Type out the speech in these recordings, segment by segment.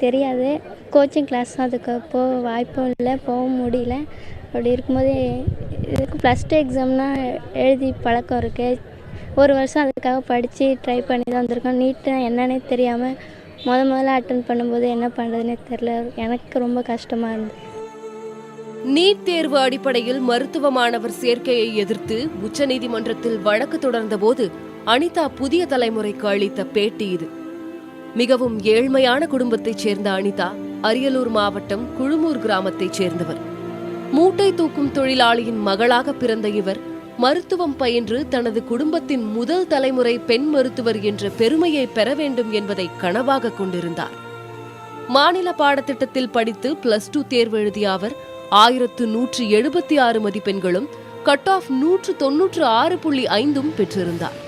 தெரியாது. Coaching class அதுக்கு போக வாய்ப்பும் இல்லை, போகவும் முடியல. அப்படி இருக்கும்போது இதுக்கு +2 எக்ஸாம்னால் எழுதி பழக்கம் இருக்குது. ஒரு வருஷம் அதுக்காக படித்து ட்ரை பண்ணி தான் வந்திருக்கோம். நீட்னா என்னன்னே தெரியாமல் முதல்ல அட்டன் பண்ணும்போது என்ன பண்ணுறதுனே தெரில. எனக்கு ரொம்ப கஷ்டமாக இருந்தது. நீட் தேர்வு அடிப்படையில் மருத்துவ மாணவர் சேர்க்கையை எதிர்த்து உச்சநீதிமன்றத்தில் வழக்கு தொடர்ந்தபோது அனிதா புதிய தலைமுறைக்கு அளித்த பேட்டி இது. மிகவும் ஏழ்மையான குடும்பத்தைச் சேர்ந்த அனிதா அரியலூர் மாவட்டம் குழுமூர் கிராமத்தைச் சேர்ந்தவர். மூட்டை தூக்கும் தொழிலாளியின் மகளாக பிறந்த இவர் மருத்துவம் பயின்று தனது குடும்பத்தின் முதல் தலைமுறை பெண் மருத்துவர் என்ற பெருமையை பெற வேண்டும் என்பதை கனவாக கொண்டிருந்தார். மாநில பாடத்திட்டத்தில் படித்து +2 தேர்வு எழுதிய அவர் 1176 மதிப்பெண்களும் கட் ஆஃப் 196.5 பெற்றிருந்தார்.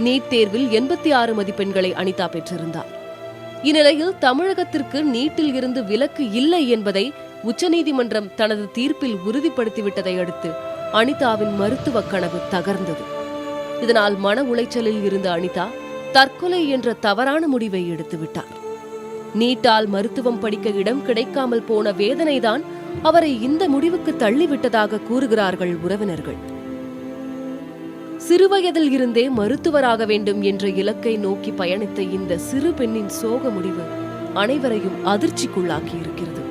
நீட் தேர்வில் 86 மதிப்பெண்களை அனிதா பெற்றிருந்தார். இந்நிலையில் தமிழகத்திற்கு நீட்டில் இருந்து விலக்கு இல்லை என்பதை உச்சநீதிமன்றம் தனது தீர்ப்பில் உறுதிப்படுத்திவிட்டதை அடுத்து அனிதாவின் மருத்துவ கனவு தகர்ந்தது. இதனால் மன உளைச்சலில் இருந்த அனிதா தற்கொலை என்ற தவறான முடிவை எடுத்துவிட்டார். நீட்டால் மருத்துவம் படிக்க இடம் கிடைக்காமல் போன வேதனைதான் அவரை இந்த முடிவுக்கு தள்ளிவிட்டதாக கூறுகிறார்கள் உறவினர்கள். சிறுவயதில் இருந்தே மருத்துவராக வேண்டும் என்ற இலக்கை நோக்கி பயணித்த இந்த சிறு பெண்ணின் சோக முடிவு அனைவரையும் அதிர்ச்சிக்குள்ளாக்கி இருக்கிறது.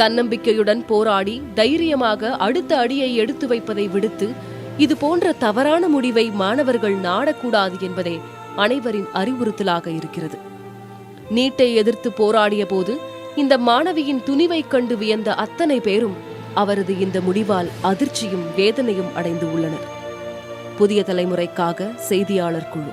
தன்னம்பிக்கையுடன் போராடி தைரியமாக அடுத்த அடியை எடுத்து வைப்பதை விடுத்து இது போன்ற தவறான முடிவை மாணவர்கள் நாடக்கூடாது என்பதே அனைவரின் அறிவுறுத்தலாக இருக்கிறது. நீட்டை எதிர்த்து போராடிய போது இந்த மாணவியின் துணிவை கண்டு வியந்த அத்தனை பேரும் அவரது இந்த முடிவால் அதிர்ச்சியும் வேதனையும் அடைந்து உள்ளனர். புதிய தலைமுறைக்காக செய்தியாளர் குழு.